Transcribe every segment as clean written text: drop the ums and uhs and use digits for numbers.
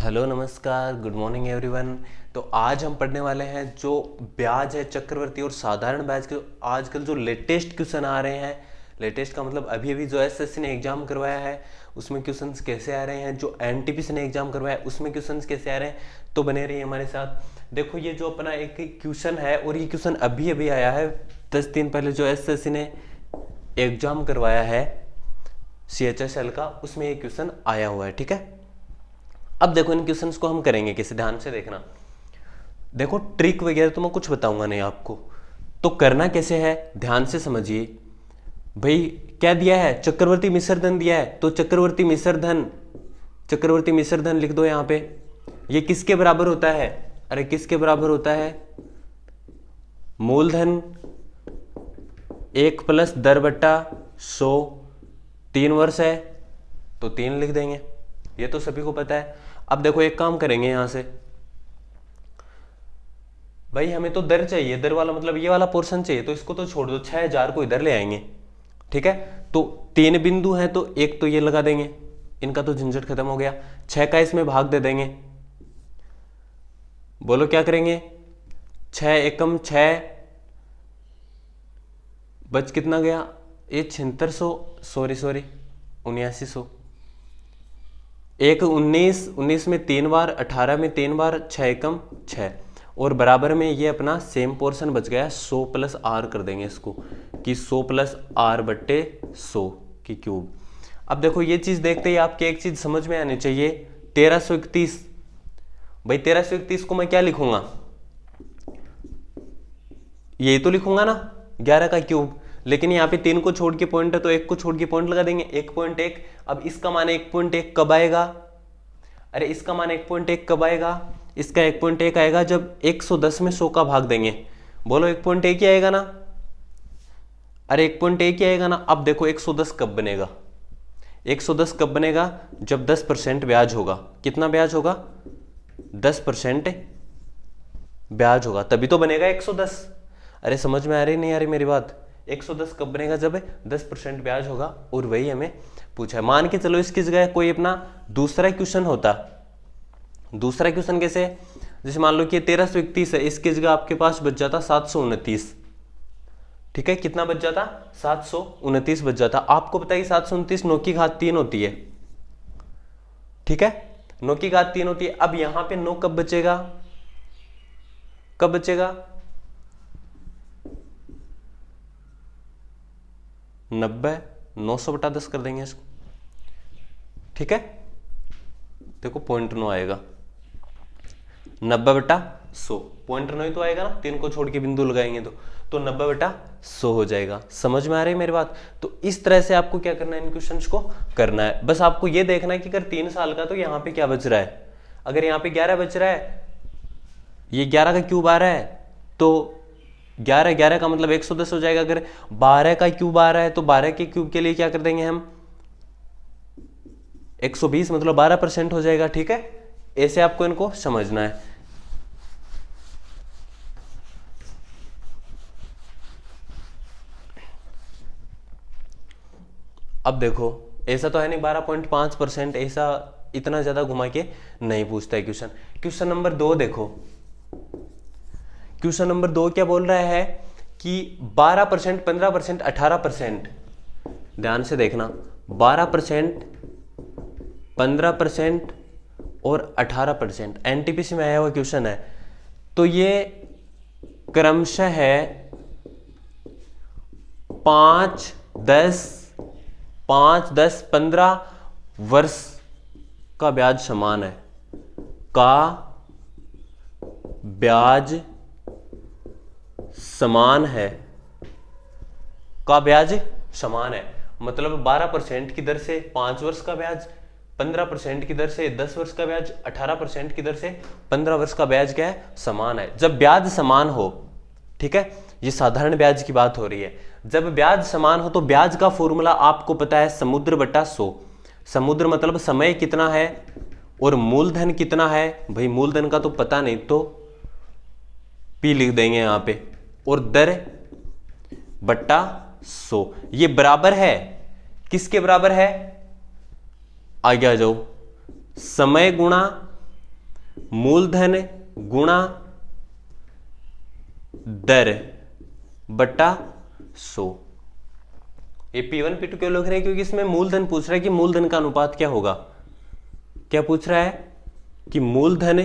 Hello नमस्कार good morning everyone. तो आज हम पढ़ने वाले हैं जो ब्याज है चक्रवर्ती और साधारण ब्याज के आजकल जो लेटेस्ट क्वेश्चन आ रहे हैं। लेटेस्ट का मतलब अभी अभी जो एसएससी ने एग्जाम करवाया है उसमें क्वेश्चंस कैसे आ रहे हैं, जो एनटीपीसी ने एग्जाम करवाया है उसमें क्वेश्चंस कैसे आ रहे हैं। तो बने रहिए हमारे साथ। देखो ये जो अपना एक क्वेश्चन है और ये क्वेश्चन अभी अभी आया है 10 दिन पहले जो एसएससी ने एग्जाम करवाया है CHSL का, उसमें ये क्वेश्चन आया हुआ है। ठीक है, अब देखो इन क्वेश्चंस को हम करेंगे कैसे, ध्यान से देखना। देखो ट्रिक वगैरह तो मैं कुछ बताऊंगा नहीं आपको, तो करना कैसे है ध्यान से समझिए। भाई क्या दिया है, चक्रवर्ती मिश्र धन दिया है, तो चक्रवर्ती मिश्र धन लिख दो यहां पे। ये किसके बराबर होता है, अरे किसके बराबर होता है, मूलधन 1 प्लस दर बट्टा 100। 3 वर्ष है तो 3 लिख देंगे, ये तो सभी को पता है। अब देखो एक काम करेंगे यहां से, भाई हमें तो दर चाहिए, दर वाला मतलब ये वाला पोर्शन चाहिए, तो इसको तो छोड़ दो, 6000 को इधर ले आएंगे। ठीक है, तो 3 बिंदु हैं तो एक तो ये लगा देंगे, इनका तो झंझट खत्म हो गया। 6 का इसमें भाग दे देंगे, बोलो क्या करेंगे, 6 एकम 6 बच कितना गया, ये 7600 सॉरी 7900। एक 19 में 3 बार, 18 में 3 बार, 6 एकम 6 और बराबर में ये अपना सेम पोर्शन बच गया 100 प्लस आर कर देंगे इसको कि 100 प्लस आर बट्टे 100 की क्यूब। अब देखो ये चीज देखते ही आपके एक चीज समझ में आनी चाहिए, 1331। भाई 1331 को मैं क्या लिखूंगा, यही तो लिखूंगा ना 11 का क्यूब, लेकिन यहाँ पे 3 को छोड़ के पॉइंट है तो 1 को छोड़ के पॉइंट लगा देंगे, 1.1। अब इसका मान 1.1 कब आएगा, अरे इसका मान 1.1 कब आएगा, इसका 1.1 आएगा जब 110 में 100 का भाग देंगे। बोलो 1.1 ही आएगा ना, अरे 1.1 ही आएगा ना। अब देखो 110 कब बनेगा, 110 कब बनेगा, जब 10% ब्याज होगा। कितना ब्याज होगा, 10% ब्याज होगा, तभी तो बनेगा 110। अरे समझ में आ रही नहीं आ रही मेरी बात, 110 कब बनेगा, जब 10% ब्याज होगा, और वही हमें पूछा है। मान के चलो इसकी जगह कोई अपना दूसरा क्वेश्चन होता, दूसरा क्वेश्चन कैसे, जैसे मान लो कि 1331 है, इसकी जगह आपके पास बच जाता 729। ठीक है, कितना बच जाता, 729 बच जाता। आपको पता है कि 729 9 की घात 3 होती है। ठीक है, 9 की घात 3 होती है। अब यहां पे 9 कब बचेगा, कब बचेगा, 90, 900 बटा 10 कर देंगे इसको। ठीक है, देखो 0.9 आएगा, 90 बटा 100, 0.9 ही तो आएगा ना, 3 को छोड़ के बिंदु लगाएंगे तो 90 बटा 100 हो जाएगा। समझ में आ रही है मेरी बात। तो इस तरह से आपको क्या करना है, इन क्वेश्चंस को करना है। बस आपको ये देखना है कि अगर 3 साल का तो यहाँ पे क्या बच रहा है, अगर यहाँ पे 11 बच रहा है, ये 11 का क्यूब आ रहा है तो 11 का मतलब 110 हो जाएगा। अगर 12 का क्यूब आ रहा है तो 12 के क्यूब के लिए क्या कर देंगे हम, 120 मतलब 12% हो जाएगा। ठीक है, ऐसे आपको इनको समझना है। अब देखो ऐसा तो है नहीं 12.5%, ऐसा इतना ज्यादा घुमा के नहीं पूछता है क्वेश्चन। क्वेश्चन नंबर 2 देखो, क्वेश्चन नंबर 2 क्या बोल रहा है कि 12%, 15%, 18%, ध्यान से देखना, 12%, 15% और 18% एनटीपीसी में आया हुआ क्वेश्चन है। तो ये क्रमशः है 5, 10, 15 वर्ष का ब्याज समान है, का ब्याज समान है, का ब्याज समान है। मतलब 12% की दर से 5 वर्ष का ब्याज, 15% की दर से 10 वर्ष का ब्याज, 18% की दर से 15 वर्ष का ब्याज क्या है, समान है। जब ब्याज समान हो, ठीक है, ये साधारण ब्याज की बात हो रही है, जब ब्याज समान हो तो ब्याज का फॉर्मूला आपको पता है, समुद्र बटा 100। समुद्र मतलब समय कितना है और मूलधन कितना है। भाई मूलधन का तो पता नहीं तो P लिख देंगे यहां पे, और दर बट्टा 100, ये बराबर है किसके बराबर है, आगे आ जाओ, समय गुणा मूलधन गुणा दर बटा 100। ये P1 P2 क्यों लिख रहे हैं? क्योंकि इसमें मूलधन पूछ रहा है कि मूलधन का अनुपात क्या होगा। क्या पूछ रहा है कि मूलधन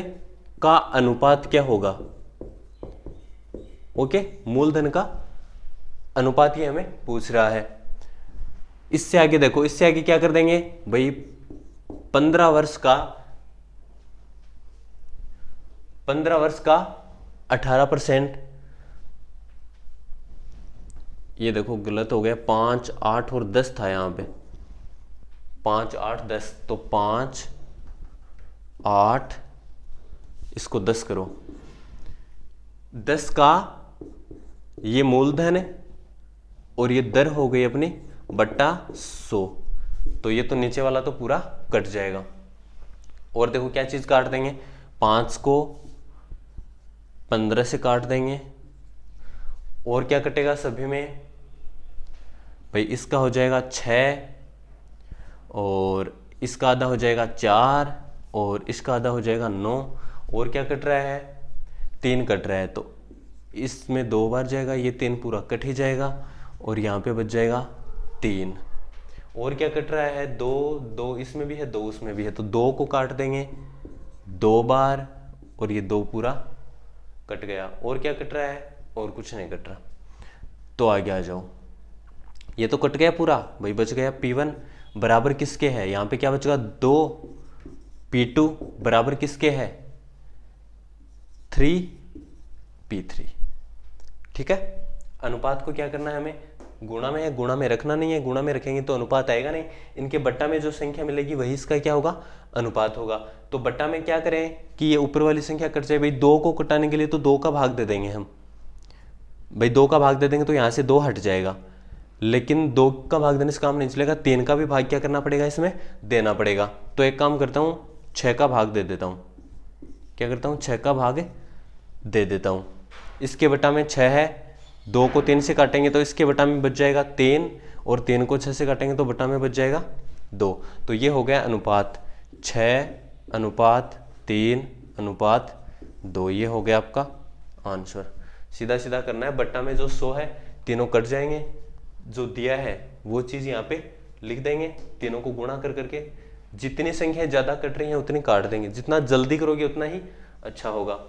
का अनुपात क्या होगा। ओके, मूलधन का अनुपात ही हमें पूछ रहा है। इससे आगे देखो, इससे आगे क्या कर देंगे भाई, 15 वर्ष का 18%। ये देखो गलत हो गया, 5, 8 और 10 था यहां पे, 5, 8, 10, तो 5, 8, इसको 10 करो, 10 का ये मूलधन है और ये दर हो गई अपनी बट्टा 100। तो ये तो नीचे वाला तो पूरा कट जाएगा। और देखो क्या चीज काट देंगे, 5 को 15 से काट देंगे। और क्या कटेगा सभी में भाई, इसका हो जाएगा 6 और इसका आधा हो जाएगा 4 और इसका आधा हो जाएगा 9। और क्या कट रहा है, 3 कट रहा है, तो इसमें 2 बार जाएगा, ये 3 पूरा कट ही जाएगा और यहाँ पे बच जाएगा 3। और क्या कट रहा है, 2 इसमें भी है, 2 उसमें भी है, तो 2 को काट देंगे 2 बार और ये 2 पूरा कट गया। और क्या कट रहा है, और कुछ नहीं कट रहा। तो आगे आ जाओ, ये तो कट गया पूरा भाई, बच गया P1 बराबर किसके है, यहाँ पे क्या बचेगा 2, P2 बराबर किसके है 3, P3। ठीक है, अनुपात को क्या करना है हमें, गुणा में है, गुणा में रखना नहीं है, गुणा में रखेंगे तो अनुपात आएगा नहीं। इनके बट्टा में जो संख्या मिलेगी वही इसका क्या होगा, अनुपात होगा। तो बट्टा में क्या करें कि ये ऊपर वाली संख्या कट जाए भाई, 2 को कटाने के लिए तो 2 का भाग दे देंगे हम भाई, 2 का भाग दे देंगे तो यहाँ से 2 हट जाएगा, लेकिन 2 का भाग देने से काम नहीं चलेगा, 3 का भी भाग क्या करना पड़ेगा, इसमें देना पड़ेगा। तो एक काम करता हूँ, 6 का भाग दे देता हूँ। क्या करता हूँ, 6 का भाग दे देता हूँ। इसके बटा में 6 है, 2 को 3 से काटेंगे तो इसके बटा में बच जाएगा 3 और 3 को 6 से काटेंगे तो बटा में बच जाएगा 2। तो ये हो गया अनुपात 6:3:2। ये हो गया आपका आंसर। सीधा सीधा करना है, बट्टा में जो 100 है तीनों कट जाएंगे, जो दिया है वो चीज यहाँ पे लिख देंगे, तीनों को गुणा कर करके जितनी संख्या ज्यादा कट रही है उतनी काट देंगे। जितना जल्दी करोगे उतना ही अच्छा होगा।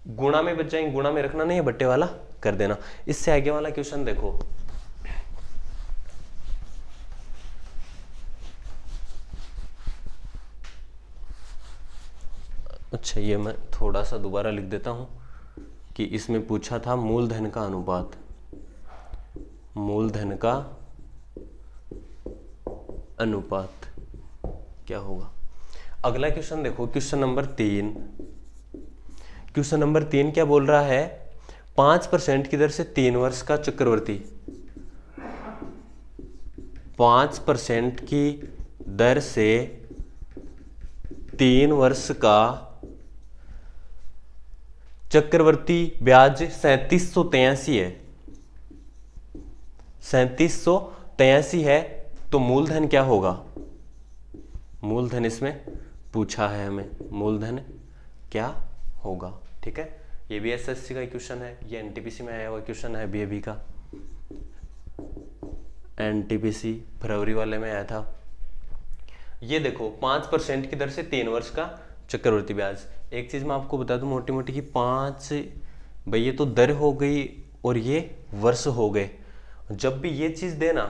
गुणा में बच जाएंगे, गुणा में रखना नहीं है, बट्टे वाला कर देना। इससे आगे वाला क्वेश्चन देखो, अच्छा ये मैं थोड़ा सा दोबारा लिख देता हूं कि इसमें पूछा था मूलधन का अनुपात, मूलधन का अनुपात क्या होगा। अगला क्वेश्चन देखो, क्वेश्चन नंबर 3। क्वेश्चन नंबर 3 क्या बोल रहा है, 5% की दर से 3 वर्ष का चक्रवर्ती, 5% की दर से 3 वर्ष का चक्रवर्ती ब्याज 3783 है, 3783 है। तो मूलधन क्या होगा, मूलधन इसमें पूछा है हमें, मूलधन क्या होगा। ठीक है, ये भी एसएससी का क्वेश्चन है, ये एनटीपीसी में आया हुआ क्वेश्चन है, बीएबी का एनटीपीसी फरवरी वाले में आया था। ये देखो 5% की दर से 3 वर्ष का चक्रवर्ती ब्याज। एक चीज मैं आपको बता दूं मोटी मोटी कि 5 भाई ये तो दर हो गई और ये वर्ष हो गए। जब भी ये चीज देना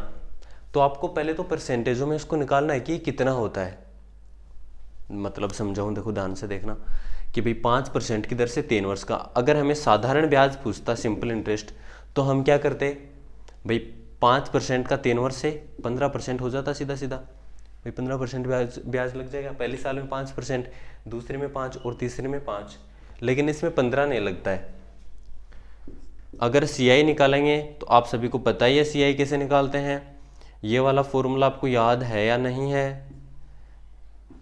तो आपको पहले तो परसेंटेजों में इसको निकालना है कि कितना होता है। मतलब समझाऊं, देखो ध्यान से देखना कि भाई 5% की दर से 3 वर्ष का, अगर हमें साधारण ब्याज पूछता सिंपल इंटरेस्ट तो हम क्या करते भाई, 5% का 3 वर्ष से 15% हो जाता सीधा सीधा भाई, 15% ब्याज लग जाएगा। पहले साल में 5%, दूसरे में 5 और तीसरे में 5, लेकिन इसमें 15 नहीं लगता है। अगर सीआई निकालेंगे तो आप सभी को पता ही है सीआई कैसे निकालते हैं, ये वाला फॉर्मूला आपको याद है या नहीं है।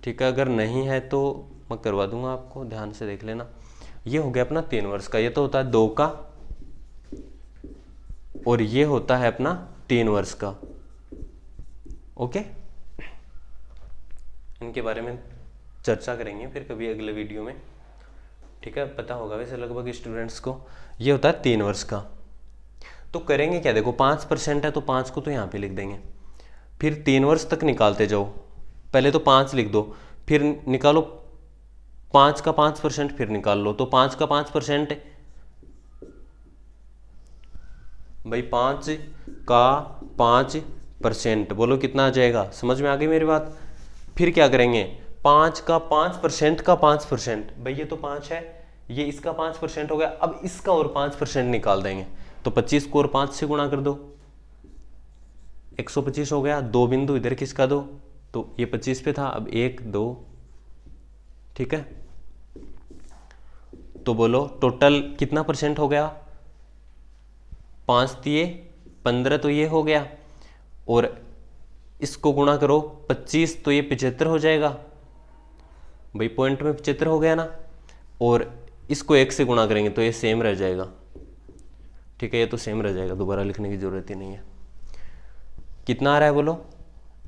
ठीक है, अगर नहीं है तो मैं करवा दूंगा आपको, ध्यान से देख लेना। ये हो गया अपना 3 वर्ष का, ये तो होता है 2 का, और ये होता है अपना 3 वर्ष का। ओके, इनके बारे में चर्चा करेंगे फिर कभी अगले वीडियो में, ठीक है। पता होगा वैसे लगभग स्टूडेंट्स को। ये होता है 3 वर्ष का। तो करेंगे क्या, देखो 5% है तो 5 को तो यहाँ पे लिख देंगे, फिर 3 वर्ष तक निकालते जाओ। पहले तो 5 लिख दो, फिर निकालो 5 का 5%, फिर निकाल लो। तो 5 का 5%, भाई 5 का 5%, बोलो कितना आ जाएगा, समझ में आ गई मेरी बात। फिर क्या करेंगे, 5 का 5% का 5%, भाई ये तो 5 है, ये इसका 5% हो गया। अब इसका और 5% निकाल देंगे, तो 25 को और 5 से गुणा कर दो, 125 हो गया। 2 बिंदु इधर किसका दो, तो ये 25 पे था, अब 1 2, ठीक है। तो बोलो टोटल कितना परसेंट हो गया, 5 दिए 15, तो ये हो गया। और इसको गुणा करो 25, तो ये 75 हो जाएगा, भाई पॉइंट में 75 हो गया ना। और इसको 1 से गुणा करेंगे तो ये सेम रह जाएगा, ठीक है, ये तो सेम रह जाएगा, दोबारा लिखने की जरूरत ही नहीं है। कितना आ रहा है बोलो,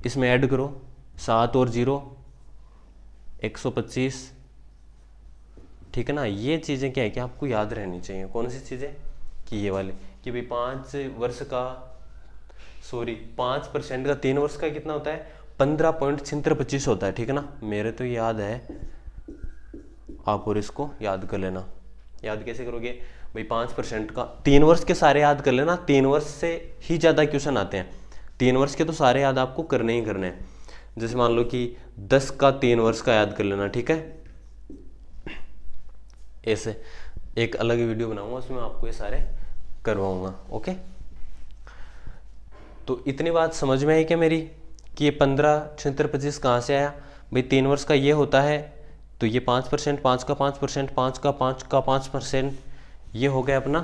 इसमें ऐड करो 7 और 0 125, ठीक है ना। ये चीज़ें क्या है कि आपको याद रहनी चाहिए। कौन सी चीज़ें, कि ये वाले, कि भाई 5 वर्ष का 5% का 3 वर्ष का कितना होता है, 15.76 होता है, ठीक है ना। मेरे तो याद है, आप और इसको याद कर लेना। याद कैसे करोगे भाई, 5% का 3 वर्ष के सारे याद कर लेना। 3 वर्ष से ही ज़्यादा क्वेश्चन आते हैं, 3 वर्ष के तो सारे याद आपको करने ही करने हैं। जैसे मान लो कि 10 का 3 वर्ष का याद कर लेना, ठीक है। ऐसे एक अलग वीडियो बनाऊंगा, उसमें आपको ये सारे करवाऊंगा, ओके। तो इतनी बात समझ में आई क्या मेरी, कि ये 15 76 25 कहाँ से आया, भाई 3 वर्ष का ये होता है, तो ये 5%, 5 का 5%, 5 का 5 का 5%, ये हो गया अपना।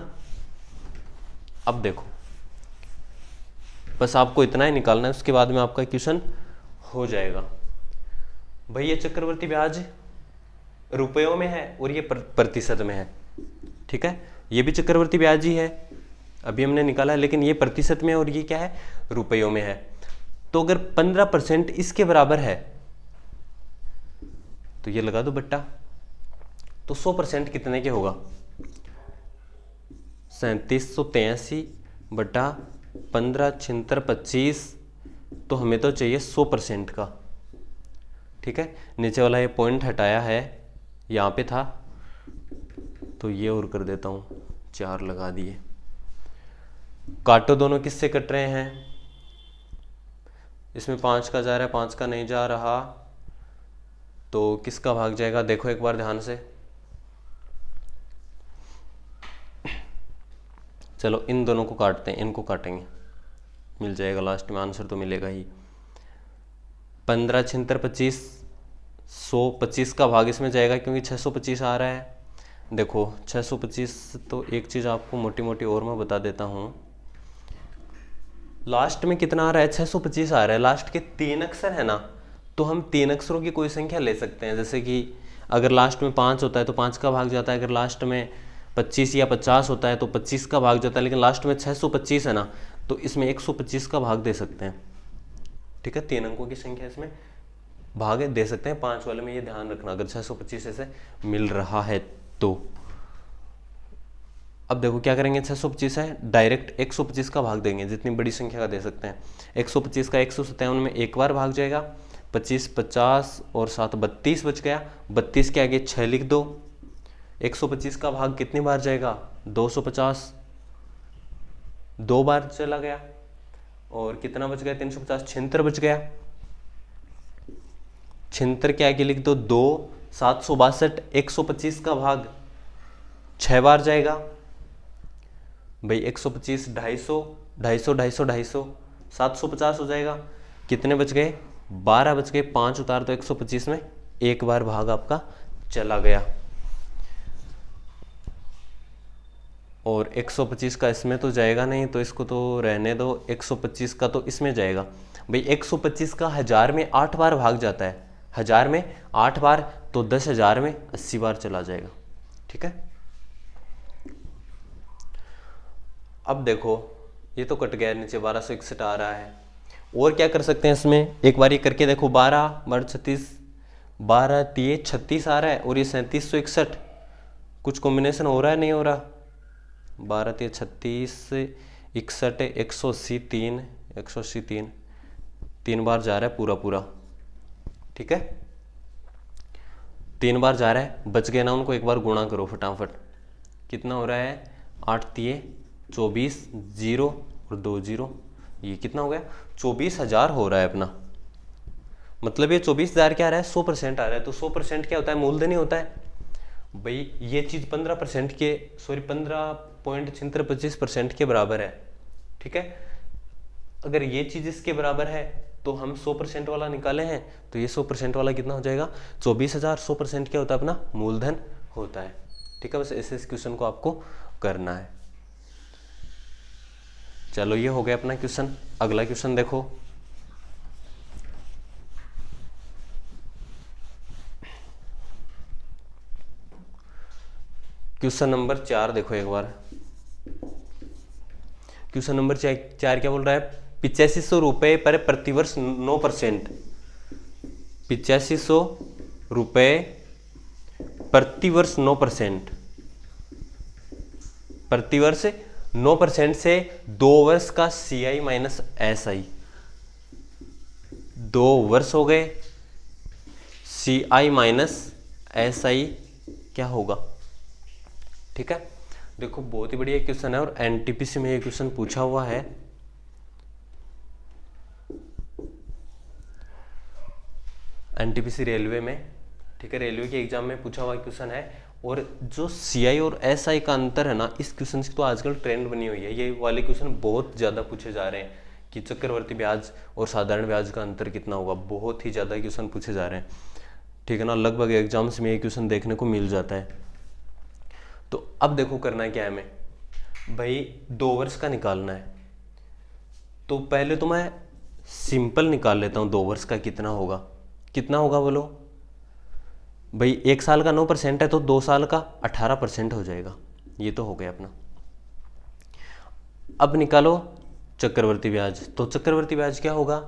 अब देखो बस आपको इतना ही निकालना है, उसके बाद में आपका क्वेश्चन हो जाएगा। भाई ये चक्रवर्ती ब्याज रुपयों में है और ये प्रतिशत में है, ठीक है। ये भी चक्रवर्ती ब्याज ही है, अभी हमने निकाला है, लेकिन ये प्रतिशत में और ये क्या है, रुपयों में है। तो अगर 15% इसके बराबर है तो ये लगा दो बट्टा, तो 100% कितने के होगा, 3783 बटा 15 76 25, तो हमें तो चाहिए 100% का, ठीक है। नीचे वाला ये पॉइंट हटाया है, यहाँ पे था, तो ये और कर देता हूँ, 4 लगा दिए। काटो, दोनों किससे कट रहे हैं, इसमें 5 का जा रहा है, 5 का नहीं जा रहा, तो किसका भाग जाएगा, देखो एक बार ध्यान से। चलो इन दोनों को काटते हैं, इनको काटेंगे, मिल जाएगा लास्ट में, आंसर तो मिलेगा ही। 15 76 25, 125 का भाग इसमें जाएगा क्योंकि 625 आ रहा है। देखो 625, तो एक चीज़ आपको मोटी मोटी और मैं बता देता हूँ, लास्ट में कितना आ रहा है, 625 आ रहा है। लास्ट के 3 अक्षर है ना, तो हम 3 अक्षरों की कोई संख्या ले सकते हैं। जैसे कि अगर लास्ट में 5 होता है तो 5 का भाग जाता है, अगर लास्ट में 25 या 50 होता है तो 25 का भाग जाता है, लेकिन लास्ट में 625 है ना, तो इसमें 125 का भाग दे सकते हैं, ठीक है। 3 अंकों की संख्या इसमें भाग दे सकते हैं, 5 वाले में ये ध्यान रखना, अगर 625 ऐसे मिल रहा है तो। अब देखो क्या करेंगे, 625 है, डायरेक्ट 125 का भाग देंगे, जितनी बड़ी संख्या का दे सकते हैं। 125 का 157 में एक बार भाग जाएगा, 25 50 और 7 32 बच गया, 32 के आगे 6 लिख दो। 125 का भाग कितनी बार जाएगा, 250, 2 बार चला गया, और कितना बच गया, 350, 76 बच गया। 76 के आगे लिख दो 2, 762, 125 का भाग 6 बार जाएगा, भाई 125 250, 250 250 250, 750 हो जाएगा। कितने बच गए, 12 बच गए, 5 उतार तो 125 में एक बार भाग आपका चला गया। और 125 का इसमें तो जाएगा नहीं, तो इसको तो रहने दो। 125 का तो इसमें जाएगा, भाई 125 का 1000 में 8 बार भाग जाता है, 1000 में 8 बार, तो 10,000 में 80 बार चला जाएगा, ठीक है। अब देखो ये तो कट गया, नीचे 1261 आ रहा है। और क्या कर सकते हैं इसमें, एक बार ये करके देखो, 12 बटा 36 12 तिये 36 आ रहा है और ये 3761, कुछ कॉम्बिनेशन हो रहा है नहीं हो रहा? 12 तिये 36 61 180 3 180 3, 3 बार जा रहा है पूरा पूरा, ठीक है, 3 बार जा रहा है, बच गए ना, उनको एक बार गुणा करो फटाफट। कितना हो रहा है? 8 तिये 24, 0 और 2 0, ये कितना हो गया? 24,000 हो रहा है अपना। मतलब ये 24,000 क्या आ रहा है? 100% आ रहा है। तो 100% क्या होता है? मूलधन ही होता है भाई। ये चीज 15% के, सॉरी 15.25% के बराबर है, ठीक है। अगर ये चीज इसके बराबर है तो हम 100% वाला निकाले हैं, तो ये 100% वाला कितना हो जाएगा? 24,000। 100% क्या होता है? अपना मूलधन होता है, ठीक है। बस ऐसे इस क्वेश्चन को आपको करना है। चलो ये हो गया अपना क्वेश्चन। अगला क्वेश्चन देखो, क्वेश्चन नंबर 4 देखो एक बार। क्वेश्चन नंबर 4 क्या बोल रहा है? 8500 रुपये पर प्रतिवर्ष 9%, 8500 रुपये प्रतिवर्ष 9%, प्रतिवर्ष 9% से 2 वर्ष का CI माइनस SI, 2 वर्ष हो गए, CI माइनस SI क्या होगा? ठीक है, देखो बहुत ही बढ़िया क्वेश्चन है और NTPC में ये क्वेश्चन पूछा हुआ है। NTPC रेलवे में, ठीक है, रेलवे के एग्जाम में पूछा हुआ क्वेश्चन है। और जो CI और SI का अंतर है ना, इस क्वेश्चन की तो आजकल ट्रेंड बनी हुई है। ये वाले क्वेश्चन बहुत ज़्यादा पूछे जा रहे हैं कि चक्रवर्ती ब्याज और साधारण ब्याज का अंतर कितना होगा। बहुत ही ज़्यादा क्वेश्चन पूछे जा रहे हैं, ठीक है ना। लगभग एग्जाम्स में ये क्वेश्चन देखने को मिल जाता है। तो अब देखो करना क्या है हमें भाई, 2 वर्ष का निकालना है। तो पहले तो मैं सिंपल निकाल लेता हूँ 2 वर्ष का कितना होगा। कितना होगा बोलो भाई? 1 साल का 9% है तो 2 साल का 18% हो जाएगा। ये तो हो गया अपना। अब निकालो चक्रवर्ती ब्याज। तो चक्रवर्ती ब्याज क्या होगा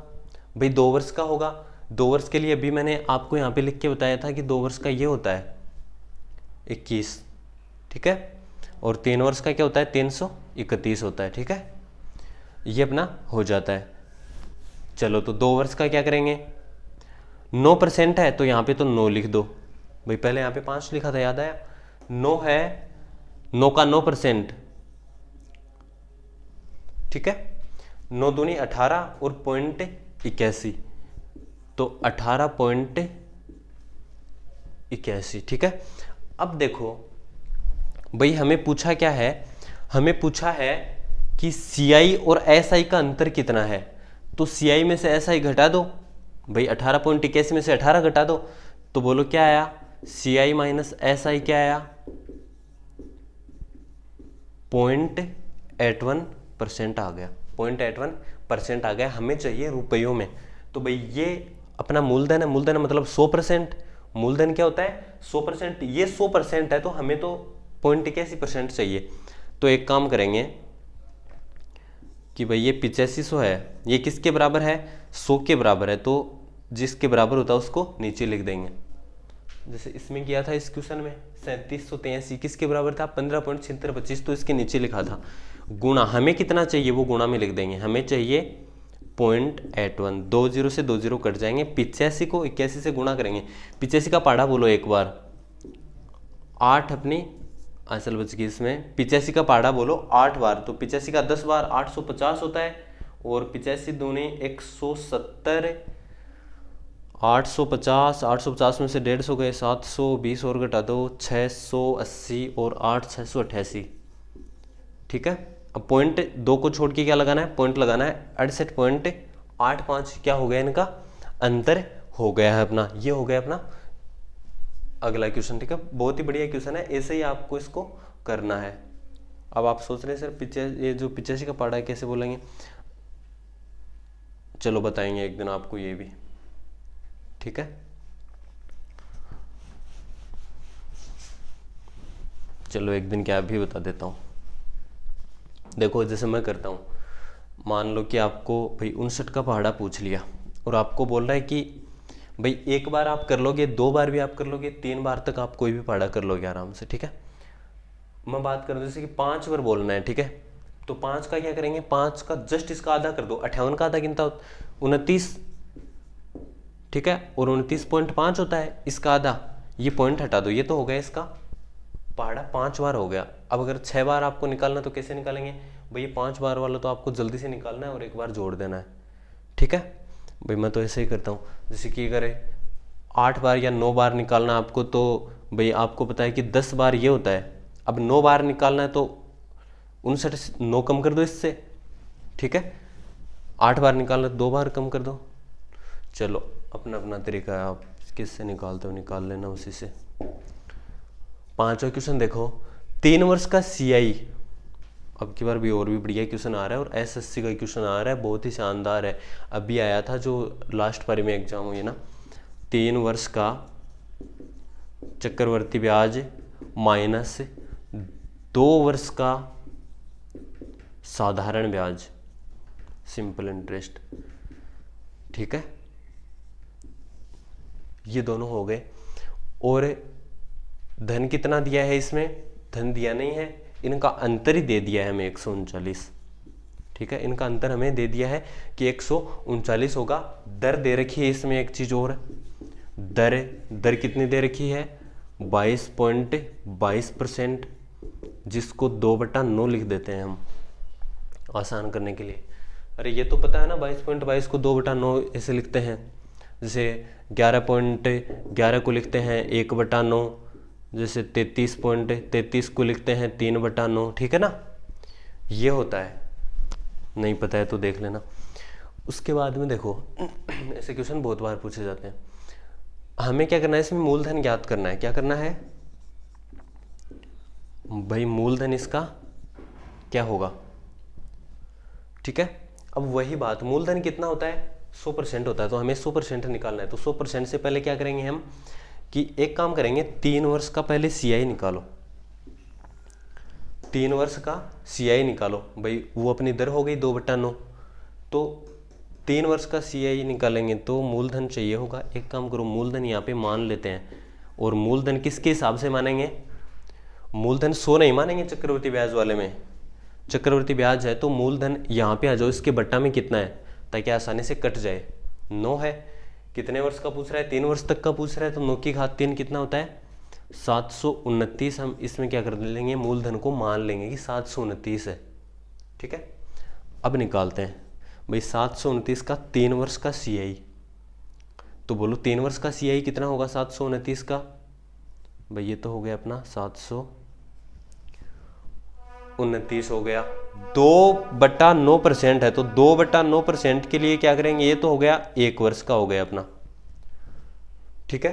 भाई? 2 वर्ष का होगा। 2 वर्ष के लिए अभी मैंने आपको यहाँ पे लिख के बताया था कि 2 वर्ष का ये होता है 21, ठीक है। और 3 वर्ष का क्या होता है? 331 होता है, ठीक है। ये अपना हो जाता है। चलो तो 2 वर्ष का क्या करेंगे? 9% है तो यहाँ पे तो 9 लिख दो भाई। पहले यहाँ पे 5 लिखा था, याद आया? 9 है, 9 का 9%, ठीक है। 9 दूनी 18 और 0.81, तो 18.81, ठीक है। अब देखो भाई, हमें पूछा क्या है? हमें पूछा है कि CI और SI का अंतर कितना है। तो CI में से SI घटा दो भाई, 18.81 में से 18 घटा दो, तो बोलो क्या आया? CI माइनस SI क्या आया? 0.81% आ गया। 0.81% आ गया। हमें चाहिए रुपयों में। तो भाई ये अपना मूलधन है। मूलधन मतलब 100%। मूलधन क्या होता है? 100%। ये 100% है तो हमें तो 0.81% चाहिए। तो एक काम करेंगे कि भाई ये 8500 है, ये किसके बराबर है? 100 के बराबर है। तो जिसके बराबर होता है उसको नीचे लिख देंगे। जैसे इसमें किया था, इस क्वेश्चन में 3783 किसके बराबर था? 15.7625, तो इसके नीचे लिखा था। गुणा, हमें कितना चाहिए वो गुणा में लिख देंगे। हमें चाहिए 0.81, 2 0 से 2 0 कट जाएंगे। 85 को 81 से गुणा करेंगे। 85 का पहाड़ा बोलो एक बार। 8 अपनी असल बच गई इसमें। 85 का पहाड़ा बोलो 8 बार। तो 85 का 10 बार 850 होता है। और 85 दूनी 170, 850 में से 150 गए, 720 और घटा दो 680 और 8 688, ठीक है। अब पॉइंट 2 को छोड़ के क्या लगाना है? पॉइंट लगाना है। 68.85 क्या हो गया? इनका अंतर हो गया है अपना। ये हो गया अपना अगला क्वेश्चन, ठीक है। बहुत ही बढ़िया क्वेश्चन है, ऐसे ही आपको इसको करना है। अब आप सोच रहे हैं सर ये जो 85 का पहाड़ा है कैसे बोलेंगे? चलो बताएंगे एक दिन आपको ये भी, ठीक है। चलो एक दिन क्या भी बता देता हूँ। देखो जैसे मैं करता हूँ, मान लो कि आपको भाई 59 का पहाड़ा पूछ लिया और आपको बोल रहा है कि भाई एक बार आप कर लोगे, 2 बार भी आप कर लोगे, 3 बार तक आप कोई भी पढ़ा कर लोगे आराम से, ठीक है। मैं बात करूँ जैसे कि 5 बार बोलना है, ठीक है, तो 5 का क्या करेंगे, 5 का जस्ट इसका आधा कर दो, 58 का आधा कितना होता, 29, ठीक है, और 29.5 होता है इसका आधा, ये पॉइंट हटा दो, ये तो हो गया इसका पहाड़ा, 5 बार हो गया। अब अगर 6 बार आपको निकालना तो कैसे निकालेंगे भाई, ये 5 बार वाला तो आपको जल्दी से निकालना है और 1 बार जोड़ देना है, ठीक है। भाई मैं तो ऐसे ही करता हूँ, जैसे कि अगर 8 बार या 9 बार निकालना है आपको, तो भाई आपको पता है कि 10 बार ये होता है, अब 9 बार निकालना है तो 59 9 कम कर दो इससे, ठीक है, 8 बार निकालना 2 बार कम कर दो, चलो अपना अपना तरीका है, आप किससे निकालते हो निकाल लेना उसी से। 5वां क्वेश्चन देखो, 3 वर्ष का CI, अब की बार भी और भी बढ़िया क्वेश्चन आ रहा है और SSC का क्वेश्चन आ रहा है, बहुत ही शानदार है, अभी आया था जो लास्ट पारी में एग्जाम हुई ना। 3 वर्ष का चक्रवर्ती ब्याज माइनस 2 वर्ष का साधारण ब्याज, सिंपल इंटरेस्ट, ठीक है, ये दोनों हो गए। और धन कितना दिया है इसमें, धन दिया नहीं है, इनका अंतर ही दे दिया है हमें 139, ठीक है, इनका अंतर हमें दे दिया है कि 139 होगा। दर दे रखी है इसमें एक चीज और, दर कितनी दे रखी है, 22.22%, जिसको 2/9 लिख देते हैं हम आसान करने के लिए। अरे ये तो पता है ना, 22.22 को 2/9 ऐसे लिखते हैं, जैसे 11.11 को लिखते हैं 1/9, जैसे 33.33 को लिखते हैं 3/9, ठीक है ना, ये होता है, नहीं पता है तो देख लेना। उसके बाद में देखो ऐसे क्वेश्चन बहुत बार पूछे जाते हैं, हमें क्या करना है, इसमें मूलधन ज्ञात करना है, क्या करना है भाई, मूलधन इसका क्या होगा, ठीक है। अब वही बात, मूलधन कितना होता है, 100% होता है, तो हमें 100% निकालना है, तो 100% से पहले क्या करेंगे हम कि एक काम करेंगे, 3 वर्ष का पहले CI निकालो, 3 वर्ष का CI निकालो भाई, वो अपनी दर हो गई 2/9, तो 3 वर्ष का CI निकालेंगे तो मूलधन चाहिए होगा। एक काम करो, मूलधन यहाँ पे मान लेते हैं, और मूलधन किसके हिसाब से मानेंगे, मूलधन 100 नहीं मानेंगे चक्रवर्ती ब्याज वाले में, चक्रवर्ती ब्याज है तो मूलधन यहाँ पे आ जाओ, इसके बट्टा में कितना है ताकि आसानी से कट जाए, 9 है, कितने वर्ष का पूछ रहा है, 3 वर्ष तक का पूछ रहा है, तो 9 की घात 3 कितना होता है, 729। हम इसमें क्या कर लेंगे, मूलधन को मान लेंगे कि 729 है, ठीक है। अब निकालते हैं भाई 729 का 3 वर्ष का CI, तो बोलो 3 वर्ष का CI कितना होगा 729 का, भाई ये तो हो गया अपना 729 हो गया, 2/9% है, तो 2/9% के लिए क्या करेंगे, ये तो हो गया 1 वर्ष का हो गया अपना, ठीक है,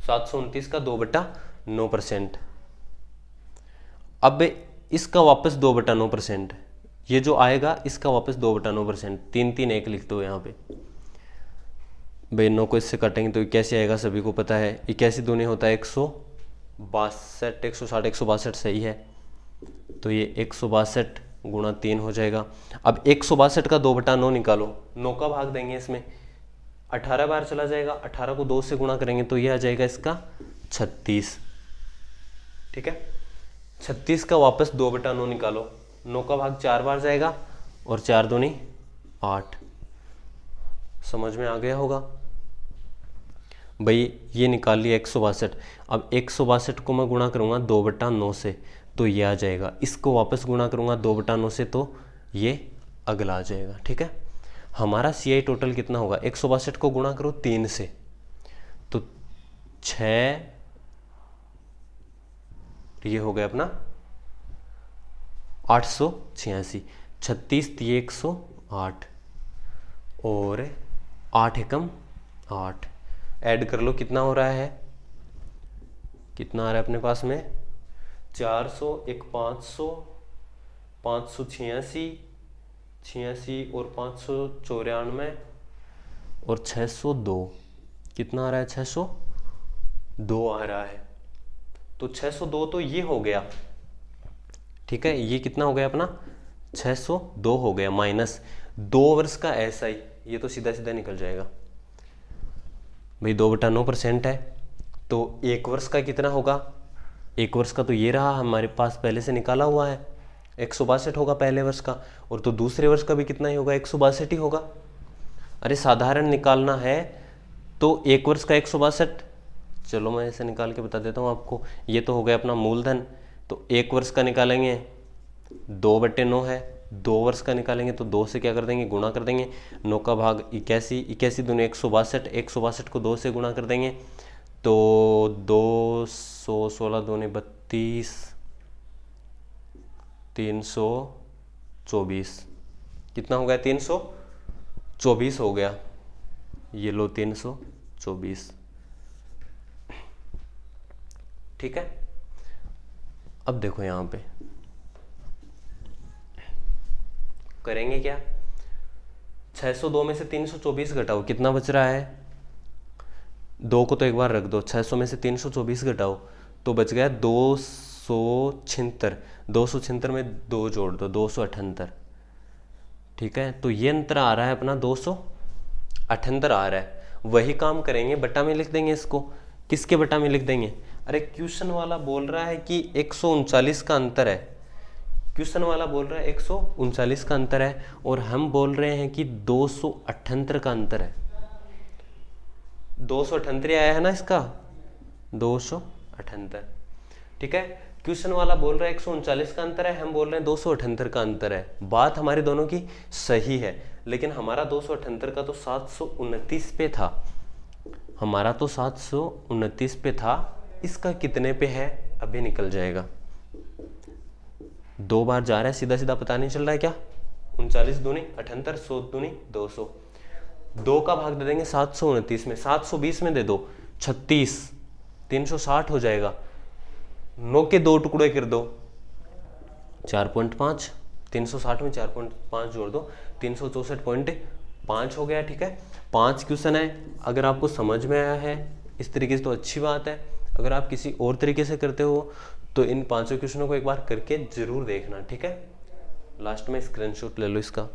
729 का 2/9%। अब इसका वापस 2/9%, ये जो आएगा इसका वापस 2/9%, 3 3 1 लिख दो यहाँ पे भाई, 9 को इससे काटेंगे तो कैसे आएगा, सभी को पता है 81 दूनी होता है 162, 160 162 सही है, तो ये 162 गुणा 3 हो जाएगा। अब 162 का 2/9 निकालो, 9 का भाग देंगे इसमें, 18 बार चला जाएगा, 18 को 2 से गुणा करेंगे तो ये आ जाएगा इसका 36, ठीक है, 36 का वापस 2/9 निकालो, 9 का भाग 4 बार जाएगा और 4 दूनी 8, समझ में आ गया होगा भाई, ये निकाल लिया 162। अब 162 को मैं गुणा करूंगा 2/9 से तो ये आ जाएगा, इसको वापस गुणा करूंगा 2/9 से तो ये अगला आ जाएगा, ठीक है। हमारा CI टोटल कितना होगा, 162 को गुणा करो 3 से तो 6, ये हो गया अपना 886, 36 दिए 108 और 8 एकम 8, ऐड कर लो कितना हो रहा है, कितना आ रहा है अपने पास में 400, एक 500, 586, 86 और 594 और 602, कितना आ रहा है 602 आ रहा है, तो 602 तो ये हो गया, ठीक है, ये कितना हो गया अपना 602 हो गया, माइनस 2 वर्ष का SI, ये तो सीधा सीधा निकल जाएगा, भाई 2/9% है, तो एक वर्ष का कितना होगा? एक वर्ष का तो ये रहा हमारे पास पहले से निकाला हुआ है, 162 होगा पहले वर्ष का, और तो दूसरे वर्ष का भी कितना ही होगा? 162 ही होगा। अरे साधारण निकालना है तो एक वर्ष का 162, चलो मैं ऐसे निकाल के बता देता हूँ आपको। ये तो हो गया अपना मूलधन, तो एक वर्ष का निकालेंगे 2/9 है, 2 वर्ष का निकालेंगे तो 2 से क्या कर देंगे? गुणा कर देंगे। 9 का भाग 81, 81 दूनी 162, 162 को 2 से गुणा कर देंगे तो 200, 16 दूनी 32, 324, कितना हो गया? 324 हो गया। ये लो 324, ठीक है। अब देखो यहां पे करेंगे क्या? 602 में से 324 घटाओ, कितना बच रहा है? 2 को तो एक बार रख दो, 600 में से 324 घटाओ तो बच गया 276। 276 में 2 जोड़ दो, 278, ठीक है। तो ये अंतर आ रहा है अपना 278 आ रहा है। वही काम करेंगे, बटा में लिख देंगे इसको। किसके बटा में लिख देंगे? अरे क्वेश्चन वाला बोल रहा है कि 139 का अंतर है, क्वेश्चन वाला बोल रहा है 139 का अंतर है, और हम बोल रहे हैं कि 278 का अंतर है। 278 आया है ना इसका, 278, ठीक है। क्वेश्चन वाला बोल रहा है 139 का अंतर है, हम बोल रहे हैं 278 का अंतर है। बात हमारी दोनों की सही है, लेकिन हमारा 278 का तो 729 पे था, हमारा तो 729 पे था, इसका कितने पे है अभी निकल जाएगा। 2 बार जा रहा है, सीधा सीधा पता नहीं चल रहा है क्या? 39 दूनी 78, 100 दूनी 200, 2 का भाग दे देंगे 729 में, 720 में दे दो 36, 360 हो जाएगा। 9 के 2 टुकड़े कर दो, 4.5, 360 में 4.5 जोड़ दो, 364.5 हो गया, ठीक है। 5 क्वेश्चन है, अगर आपको समझ में आया है इस तरीके से तो अच्छी बात है। अगर आप किसी और तरीके से करते हो तो इन 5 क्वेश्चनों को एक बार करके जरूर देखना, ठीक है। लास्ट में स्क्रीनशॉट ले लो इसका।